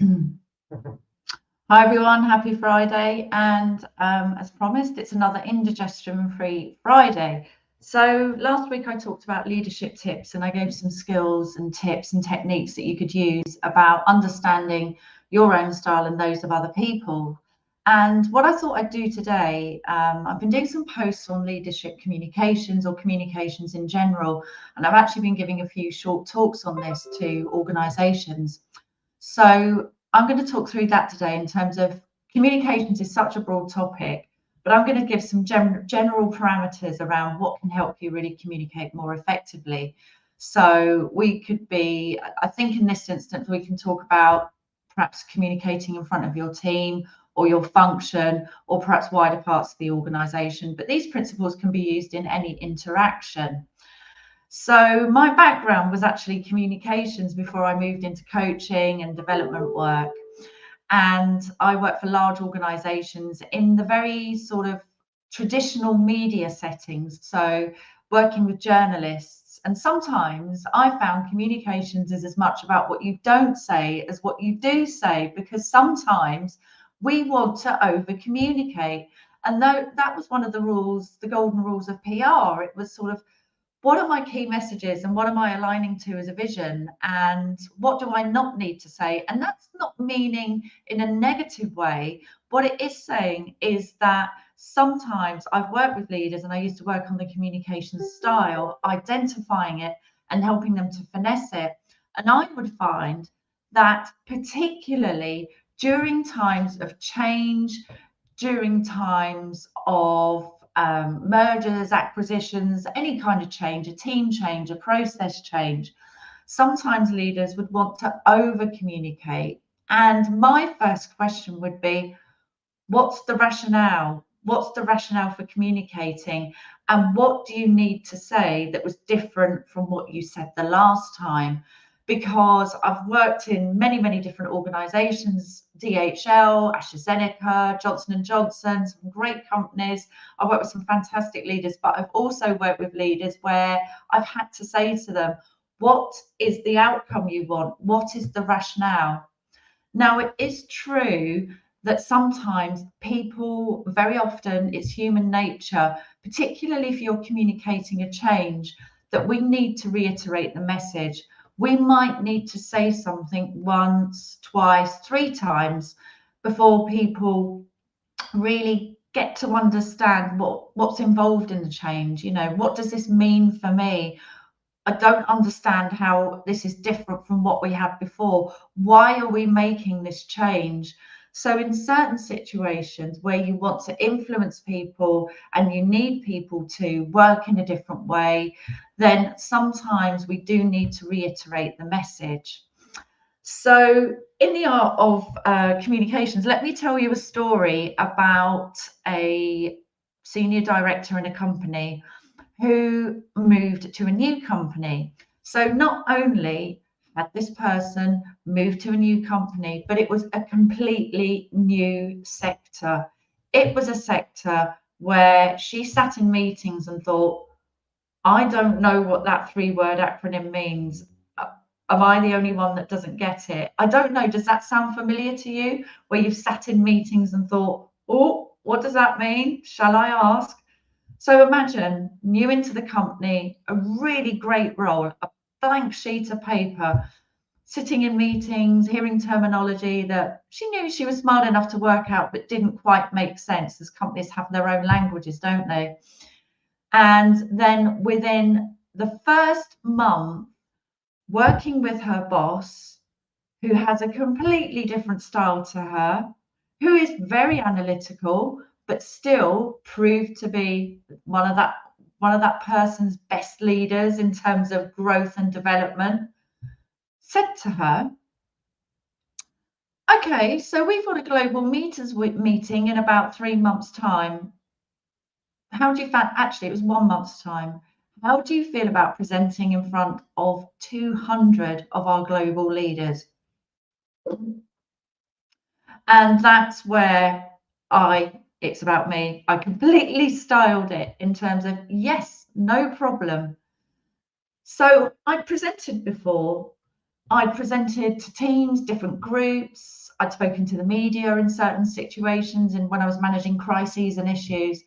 Hi everyone, happy Friday, and as promised, it's another indigestion-free Friday. So last week I talked about leadership tips and I gave some skills and tips and techniques that you could use about understanding your own style and those of other people. And what I thought I'd do today, I've been doing some posts on leadership communications or communications in general, and I've actually been giving a few short talks on this to organisations. So I'm going to talk through that today in terms of communications is such a broad topic, but I'm going to give some general parameters around what can help you really communicate more effectively. So we could be, I think in this instance, we can talk about perhaps communicating in front of your team or your function or perhaps wider parts of the organization. But these principles can be used in any interaction. So my background was actually communications before I moved into coaching and development work. And I worked for large organizations in the very sort of traditional media settings. So working with journalists. And sometimes I found communications is as much about what you don't say as what you do say, because sometimes we want to over communicate. And though that was one of the rules, the golden rules of PR, it was sort of, what are my key messages and what am I aligning to as a vision, and what do I not need to say? And that's not meaning in a negative way. What it is saying is that sometimes I've worked with leaders and I used to work on the communication style, identifying it and helping them to finesse it. And I would find that particularly during times of change, during times of mergers, acquisitions, any kind of change, a team change, a process change, sometimes leaders would want to over communicate. And my first question would be, what's the rationale? What's the rationale for communicating? And what do you need to say that was different from what you said the last time? Because I've worked in many, many different organizations, DHL, AstraZeneca, Johnson & Johnson, some great companies. I've worked with some fantastic leaders, but I've also worked with leaders where I've had to say to them, what is the outcome you want? What is the rationale? Now, it is true that sometimes people, very often, it's human nature, particularly if you're communicating a change, that we need to reiterate the message. We might need to say something once, twice, three times before people really get to understand what's involved in the change. You know, what does this mean for me? I don't understand how this is different from what we had before. Why are we making this change? So in certain situations where you want to influence people and you need people to work in a different way, then sometimes we do need to reiterate the message. So in the art of communications, let me tell you a story about a senior director in a company who moved to a new company. So not only had this person moved to a new company, but it was a completely new sector. It was a sector where she sat in meetings and thought, I don't know what that three-word acronym means. Am I the only one that doesn't get it? I don't know. Does that sound familiar to you? Where you've sat in meetings and thought, oh, what does that mean? Shall I ask? So imagine new into the company, a really great role, a blank sheet of paper, sitting in meetings, hearing terminology that she knew she was smart enough to work out, but didn't quite make sense, as companies have their own languages, don't they? And then within the first month, working with her boss, who has a completely different style to her, who is very analytical, but still proved to be one of that person's best leaders in terms of growth and development, said to her, okay, so we've got a global meeting in about 3 months' time. How do you find, actually, it was 1 month's time. How do you feel about presenting in front of 200 of our global leaders? And that's where it's about me. I completely styled it in terms of, yes, no problem. So I presented before, I'd presented to teams, different groups. I'd spoken to the media in certain situations and when I was managing crises and issues.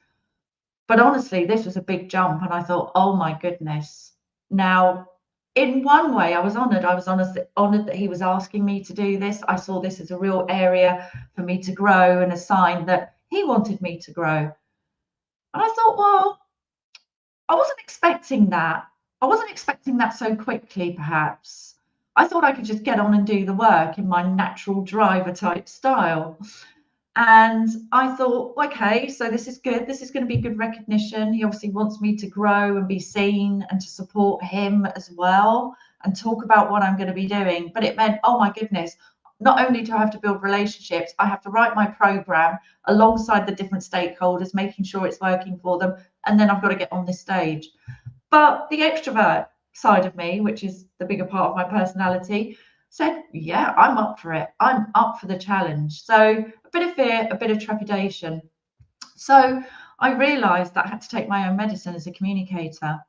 But honestly, this was a big jump. And I thought, oh my goodness. Now, in one way, I was honoured. I was honoured that he was asking me to do this. I saw this as a real area for me to grow and a sign that he wanted me to grow. And I thought, well, I wasn't expecting that. I wasn't expecting that so quickly, perhaps. I thought I could just get on and do the work in my natural driver type style. And I thought, okay, so this is good. This is going to be good recognition. He obviously wants me to grow and be seen and to support him as well and talk about what I'm going to be doing. But it meant, oh my goodness, not only do I have to build relationships, I have to write my program alongside the different stakeholders, making sure it's working for them. And then I've got to get on this stage. But the extrovert side of me, which is the bigger part of my personality, said, yeah, I'm up for it. I'm up for the challenge. So a bit of fear, a bit of trepidation. So I realized that I had to take my own medicine as a communicator.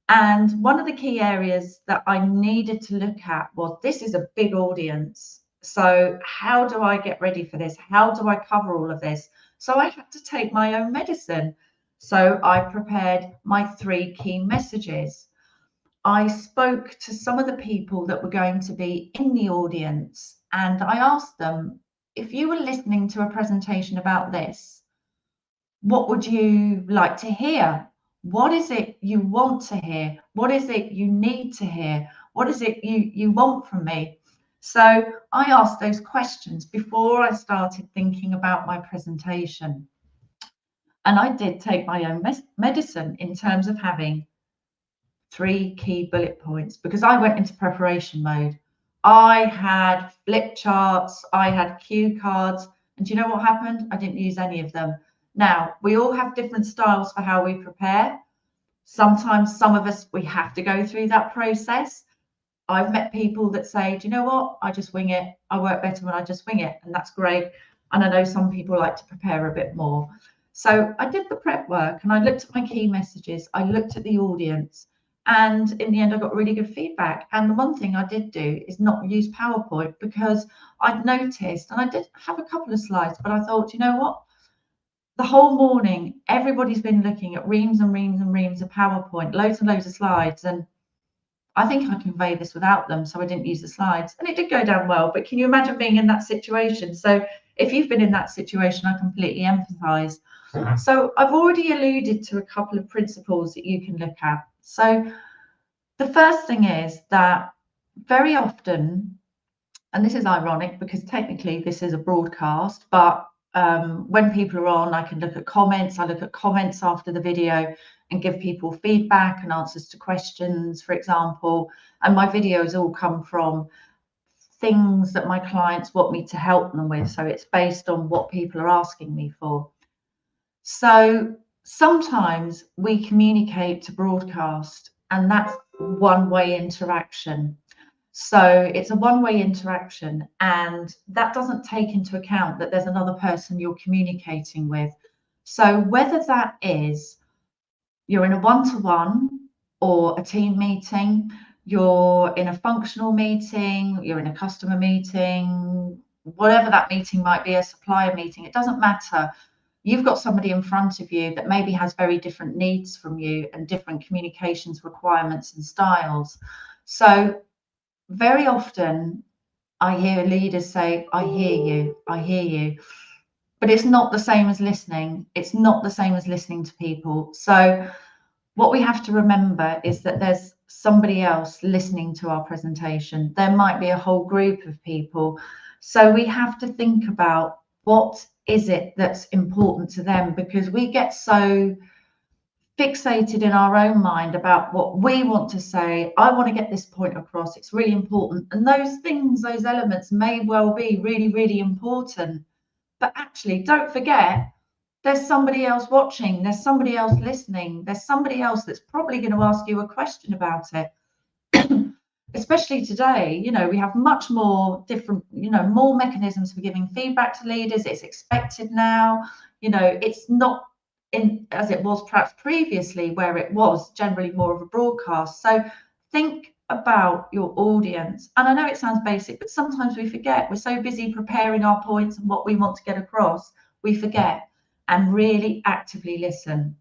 And one of the key areas that I needed to look at was, this is a big audience. So how do I get ready for this? How do I cover all of this? So I had to take my own medicine. So I prepared my 3 key messages. I spoke to some of the people that were going to be in the audience, and I asked them, if you were listening to a presentation about this, what would you like to hear? What is it you want to hear? What is it you need to hear? What is it you want from me? So I asked those questions before I started thinking about my presentation. And I did take my own medicine in terms of having 3 key bullet points because I went into preparation mode. I had flip charts, I had cue cards, and do you know what happened? I didn't use any of them. Now, we all have different styles for how we prepare. Sometimes some of us, we have to go through that process. I've met people that say, do you know what? I just wing it. I work better when I just wing it, and that's great. And I know some people like to prepare a bit more. So I did the prep work and I looked at my key messages. I looked at the audience. And in the end, I got really good feedback. And the one thing I did do is not use PowerPoint because I'd noticed, and I did have a couple of slides, but I thought, you know what? The whole morning, everybody's been looking at reams and reams and reams of PowerPoint, loads and loads of slides. And I think I convey this without them. So I didn't use the slides. And it did go down well. But can you imagine being in that situation? So if you've been in that situation, I completely empathize. So I've already alluded to a couple of principles that you can look at. So the first thing is that very often, and this is ironic because technically this is a broadcast, but when people are on, I can look at comments. I look at comments after the video and give people feedback and answers to questions, for example. And my videos all come from things that my clients want me to help them with. So it's based on what people are asking me for. So sometimes we communicate to broadcast, and that's one-way interaction. So it's a one-way interaction, and that doesn't take into account that there's another person you're communicating with. So whether that is you're in a one-to-one or a team meeting, you're in a functional meeting, you're in a customer meeting, whatever that meeting might be, a supplier meeting, it doesn't matter. You've got somebody in front of you that maybe has very different needs from you and different communications requirements and styles. So very often I hear leaders say, I hear you, I hear you. But it's not the same as listening. It's not the same as listening to people. So what we have to remember is that there's somebody else listening to our presentation. There might be a whole group of people. So we have to think about what is it that's important to them, because we get so fixated in our own mind about what we want to say. I want to get this point across. It's really important. And those things, those elements may well be really, really important. But actually, don't forget, there's somebody else watching. There's somebody else listening. There's somebody else that's probably going to ask you a question about it. Especially today, you know, we have much more different, you know, more mechanisms for giving feedback to leaders. It's expected now. You know, it's not in as it was perhaps previously, where it was generally more of a broadcast. So think about your audience. And I know it sounds basic, but sometimes we forget. We're so busy preparing our points and what we want to get across, we forget. And really actively listen.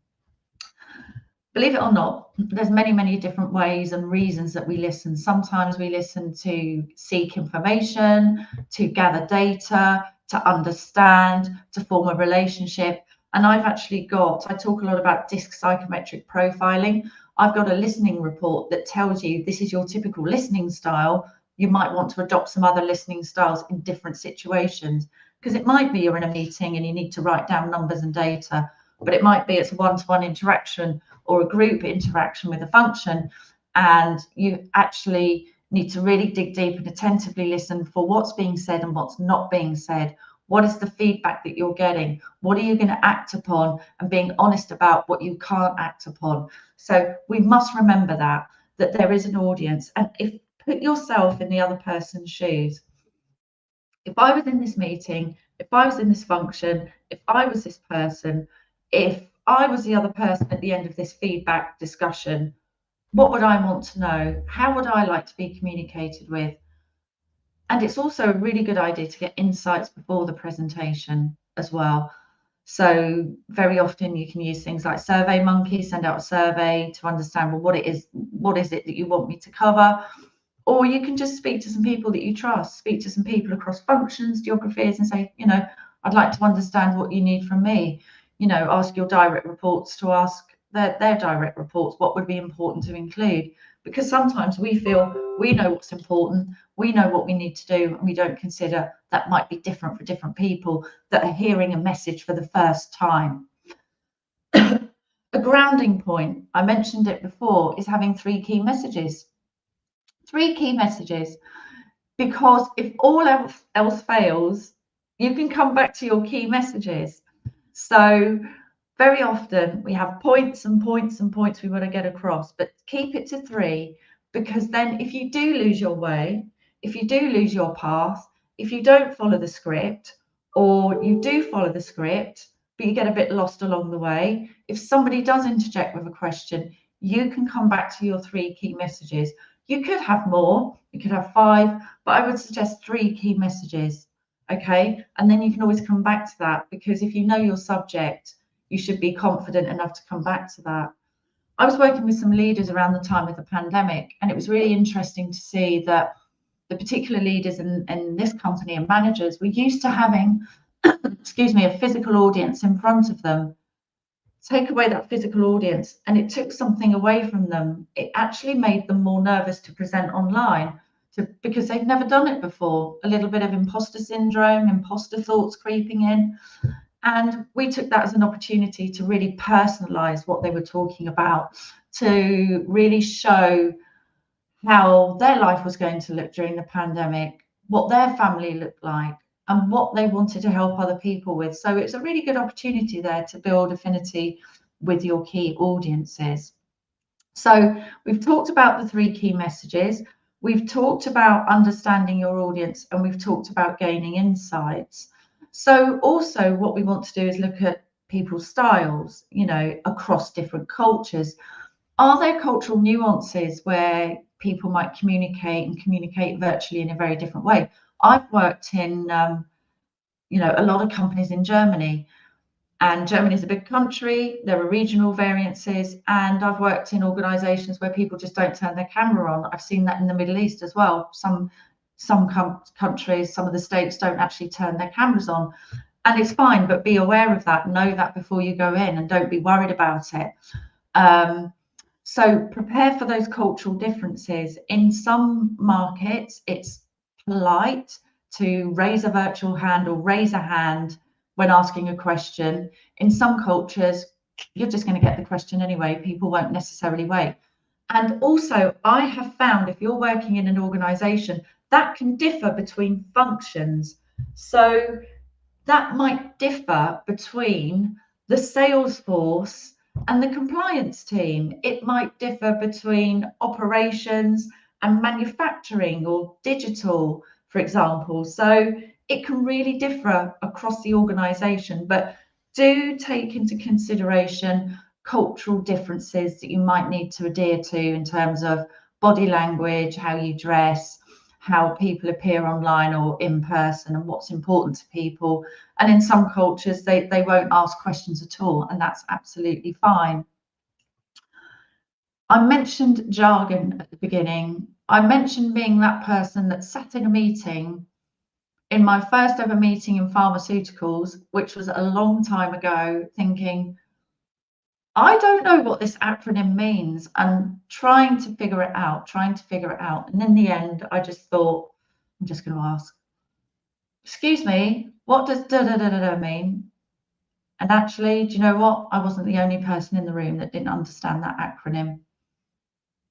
Believe it or not, there's many different ways and reasons that we listen. Sometimes we listen to seek information, to gather data, to understand, to form a relationship. And I've actually got, I talk a lot about DISC psychometric profiling. I've got a listening report that tells you this is your typical listening style. You might want to adopt some other listening styles in different situations, because it might be you're in a meeting and you need to write down numbers and data, but it might be it's a one-to-one interaction or a group interaction with a function, and you actually need to really dig deep and attentively listen for what's being said and what's not being said. What is the feedback that you're getting? What are you going to act upon? And being honest about what you can't act upon. So we must remember that there is an audience. And if put yourself in the other person's shoes. If I was in this meeting, if I was in this function, if I was this person, if I was the other person at the end of this feedback discussion, what would I want to know? How would I like to be communicated with? And it's also a really good idea to get insights before the presentation as well. So very often you can use things like SurveyMonkey, send out a survey to understand, well, what is it that you want me to cover? Or you can just speak to some people that you trust, speak to some people across functions, geographies, and say, I'd like to understand what you need from me. Ask your direct reports to ask their direct reports what would be important to include. Because sometimes we feel we know what's important, we know what we need to do, and we don't consider that might be different for different people that are hearing a message for the first time. A grounding point, I mentioned it before, is having 3 key messages. 3 key messages, because if all else fails, you can come back to your key messages. So very often we have points and points and points we want to get across, but keep it to 3, because then if you do lose your way, if you do lose your path, if you don't follow the script, or you do follow the script, but you get a bit lost along the way, if somebody does interject with a question, you can come back to your 3 key messages. You could have more, you could have 5, but I would suggest 3 key messages, okay? And then you can always come back to that, because if you know your subject, you should be confident enough to come back to that. I was working with some leaders around the time of the pandemic, and it was really interesting to see that the particular leaders in this company and managers were used to having, excuse me, a physical audience in front of them. Take away that physical audience and it took something away from them. It actually made them more nervous to present online because they've never done it before. A little bit of imposter syndrome, imposter thoughts creeping in. And we took that as an opportunity to really personalize what they were talking about, to really show how their life was going to look during the pandemic, what their family looked like, and what they wanted to help other people with. So it's a really good opportunity there to build affinity with your key audiences. So we've talked about the 3 key messages. We've talked about understanding your audience, and we've talked about gaining insights. So also what we want to do is look at people's styles, across different cultures. Are there cultural nuances where people might communicate virtually in a very different way? I've worked in, a lot of companies in Germany, and Germany is a big country. There are regional variances, and I've worked in organisations where people just don't turn their camera on. I've seen that in the Middle East as well. Some countries, some of the states don't actually turn their cameras on, and it's fine. But be aware of that. Know that before you go in, and don't be worried about it. So prepare for those cultural differences. In some markets, it's polite to raise a virtual hand or raise a hand when asking a question. In some cultures, you're just going to get the question anyway. People won't necessarily wait. And also, I have found if you're working in an organization, that can differ between functions. So that might differ between the sales force and the compliance team. It might differ between operations and manufacturing or digital, for example. So it can really differ across the organization, but do take into consideration cultural differences that you might need to adhere to in terms of body language, how you dress, how people appear online or in person, and what's important to people. And in some cultures, they won't ask questions at all, and that's absolutely fine. I mentioned jargon at the beginning. I mentioned being that person that sat in a meeting, in my first ever meeting in pharmaceuticals, which was a long time ago, thinking, I don't know what this acronym means, and trying to figure it out. And in the end, I just thought, I'm just going to ask, excuse me, what does da da da da da mean? And actually, do you know what? I wasn't the only person in the room that didn't understand that acronym.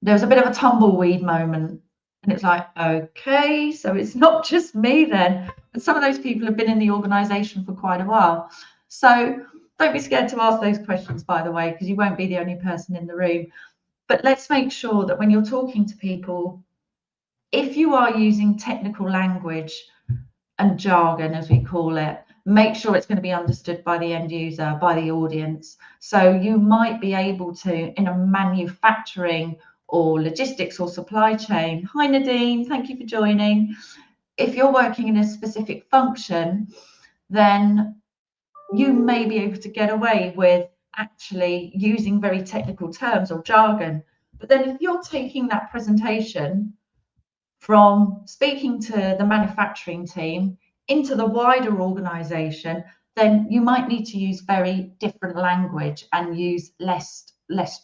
There was a bit of a tumbleweed moment. And it's like, okay, so it's not just me then. And some of those people have been in the organisation for quite a while. So don't be scared to ask those questions, by the way, because you won't be the only person in the room. But let's make sure that when you're talking to people, if you are using technical language and jargon, as we call it, make sure it's going to be understood by the end user, by the audience. So you might be able to, in a manufacturing or logistics or supply chain. Hi, Nadine, thank you for joining. If you're working in a specific function, then you may be able to get away with actually using very technical terms or jargon. But then if you're taking that presentation from speaking to the manufacturing team into the wider organization, then you might need to use very different language and use less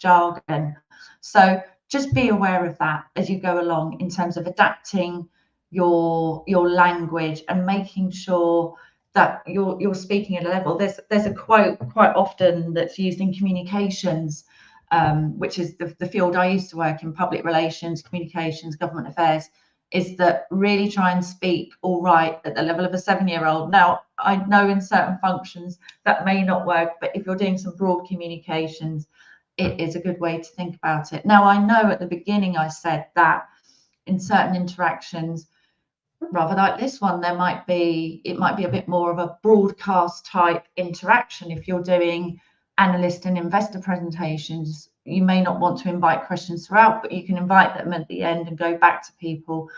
jargon. So just be aware of that as you go along in terms of adapting your language and making sure that you're speaking at a level. There's a quote quite often that's used in communications, which is the field I used to work in, public relations, communications, government affairs, is that really try and speak all right at the level of a 7-year-old. Now, I know in certain functions that may not work, but if you're doing some broad communications, it is a good way to think about it. Now, I know at the beginning I said that in certain interactions, rather like this one, it might be a bit more of a broadcast type interaction. If you're doing analyst and investor presentations, you may not want to invite questions throughout, but you can invite them at the end and go back to people.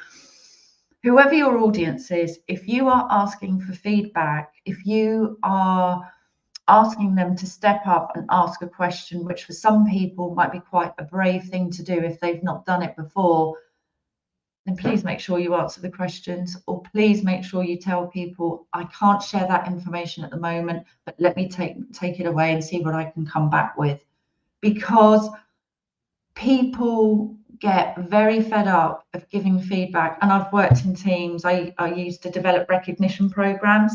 Whoever your audience is, if you are asking for feedback, if you are asking them to step up and ask a question, which for some people might be quite a brave thing to do if they've not done it before, then please make sure you answer the questions, or please make sure you tell people, I can't share that information at the moment, but let me take it away and see what I can come back with. Because people get very fed up of giving feedback. And I've worked in teams. I used to develop recognition programs.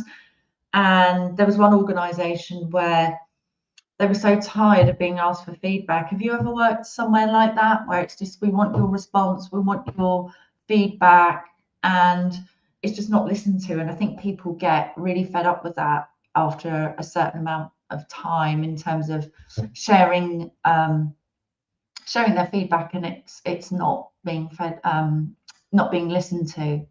And there was one organization where they were so tired of being asked for feedback. Have you ever worked somewhere like that, where it's just, we want your response, we want your feedback, and it's just not listened to? And I think people get really fed up with that after a certain amount of time in terms of sharing their feedback, and it's not being listened to.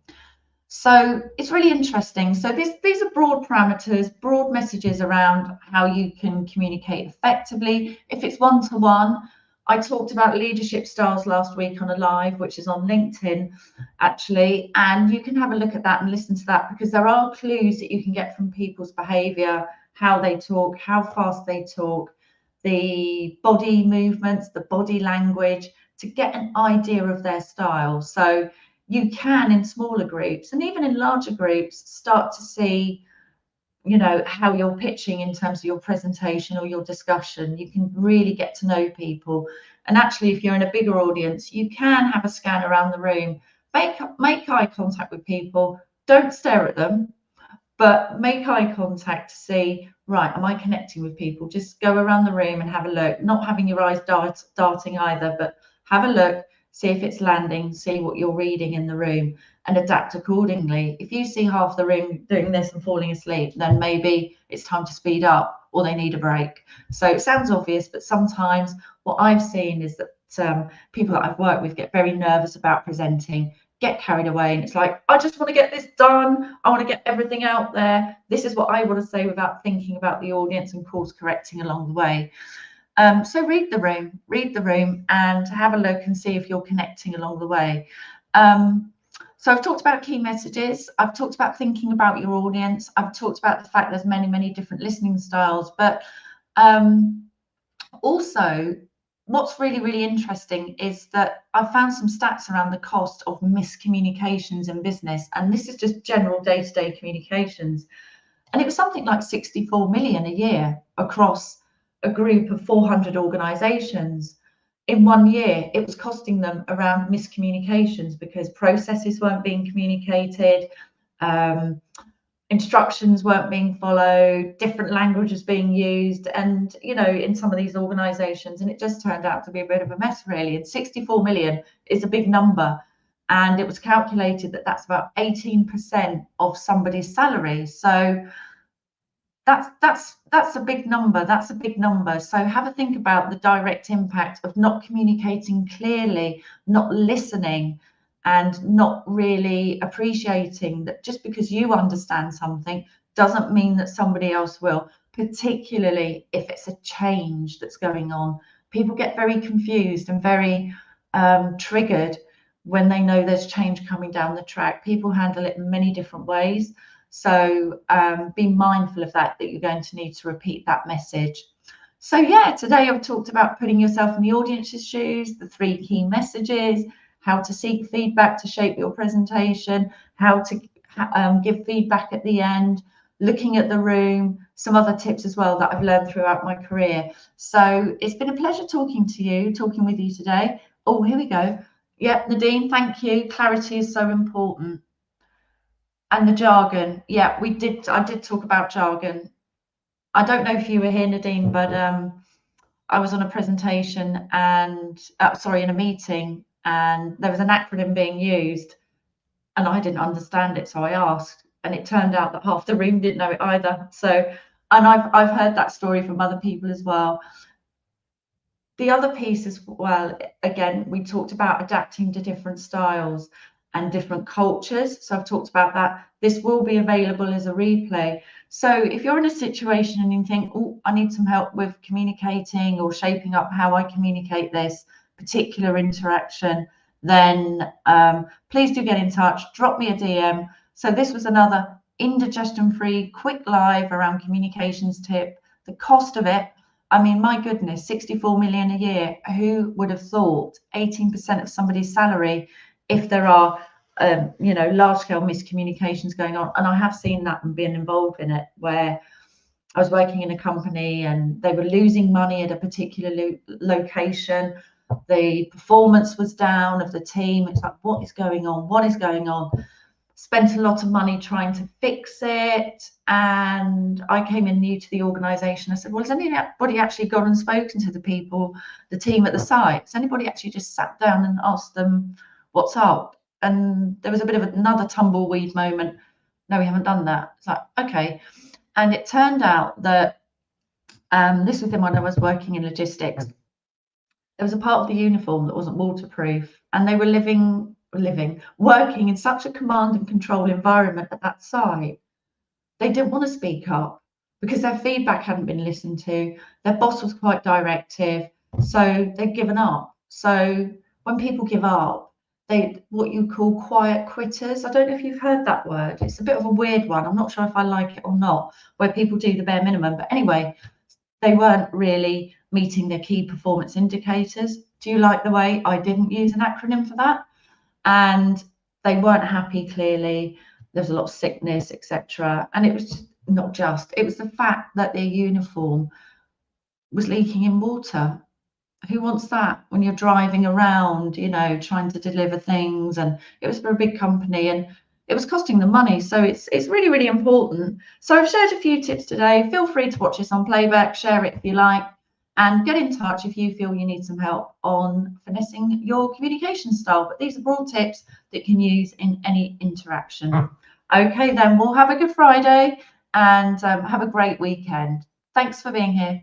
So it's really interesting. So these are broad parameters, broad messages around how you can communicate effectively. If it's one-to-one, I talked about leadership styles last week on a live, which is on LinkedIn, actually, and you can have a look at that and listen to that, because there are clues that you can get from people's behavior, how they talk, how fast they talk, the body movements, the body language, to get an idea of their style. So you can, in smaller groups and even in larger groups, start to see, how you're pitching in terms of your presentation or your discussion. You can really get to know people. And actually, if you're in a bigger audience, you can have a scan around the room, make eye contact with people. Don't stare at them, but make eye contact to see, right, am I connecting with people? Just go around the room and have a look, not having your eyes darting either, but have a look, see if it's landing, see what you're reading in the room, and adapt accordingly. If you see half the room doing this and falling asleep, then maybe it's time to speed up, or they need a break. So it sounds obvious, but sometimes what I've seen is that people that I've worked with get very nervous about presenting, get carried away, and it's like, I just want to get this done, I want to get everything out there, this is what I want to say, without thinking about the audience and course correcting along the way. So read the room and have a look and see if you're connecting along the way. So I've talked about key messages. I've talked about thinking about your audience. I've talked about the fact there's many, many different listening styles, but also what's really, really interesting is that I've found some stats around the cost of miscommunications in business. And this is just general day-to-day communications. And it was something like 64 million a year across a group of 400 organizations. In 1 year, it was costing them around miscommunications because processes weren't being communicated, instructions weren't being followed, different languages being used, and in some of these organizations, and it just turned out to be a bit of a mess, really. And 64 million is a big number, and it was calculated that that's about 18% of somebody's salary. So that's a big number. That's a big number. So have a think about the direct impact of not communicating clearly, not listening, and not really appreciating that just because you understand something doesn't mean that somebody else will, particularly if it's a change that's going on. People get very confused and very triggered when they know there's change coming down the track. People handle it in many different ways. So be mindful of that you're going to need to repeat that message. So yeah, today I've talked about putting yourself in the audience's shoes, the 3 key messages, how to seek feedback to shape your presentation, how to give feedback at the end, looking at the room, some other tips as well that I've learned throughout my career. So it's been a pleasure talking with you today. Oh, here we go. Yeah, Nadine, thank you. Clarity is so important. And the jargon, yeah, I did talk about jargon. I don't know if you were here, Nadine, but I was on a presentation and in a meeting, and there was an acronym being used and I didn't understand it, so I asked, and it turned out that half the room didn't know it either. So, and I've heard that story from other people as well. The other piece as well, again, we talked about adapting to different styles and different cultures. So I've talked about that. This will be available as a replay. So if you're in a situation and you think, oh, I need some help with communicating or shaping up how I communicate this particular interaction, then please do get in touch, drop me a DM. So this was another indigestion-free quick live around communications tip. The cost of it, I mean, my goodness, 64 million a year. Who would have thought 18% of somebody's salary if there are, large-scale miscommunications going on? And I have seen that and been involved in it, where I was working in a company and they were losing money at a particular location. The performance was down of the team. It's like, what is going on? What is going on? Spent a lot of money trying to fix it, and I came in new to the organization. I said, well, has anybody actually gone and spoken to the team at the site? Has anybody actually just sat down and asked them what's up? And there was a bit of another tumbleweed moment. No, we haven't done that. It's like, okay. And it turned out that this was when I was working in logistics. There was a part of the uniform that wasn't waterproof, and they were working in such a command and control environment at that site. They didn't want to speak up because their feedback hadn't been listened to. Their boss was quite directive, so they'd given up. So when people give up, what you call quiet quitters. I don't know if you've heard that word. It's a bit of a weird one. I'm not sure if I like it or not, where people do the bare minimum. But anyway, they weren't really meeting their key performance indicators. Do you like the way I didn't use an acronym for that? And they weren't happy, clearly. There was a lot of sickness, etc. And it was it was the fact that their uniform was leaking in water. Who wants that when you're driving around, trying to deliver things? And it was for a big company and it was costing them money. So it's really, really important. So I've shared a few tips today. Feel free to watch this on playback, share it if you like, and get in touch if you feel you need some help on finessing your communication style. But these are broad tips that you can use in any interaction. Okay, then we'll have a good Friday and have a great weekend. Thanks for being here.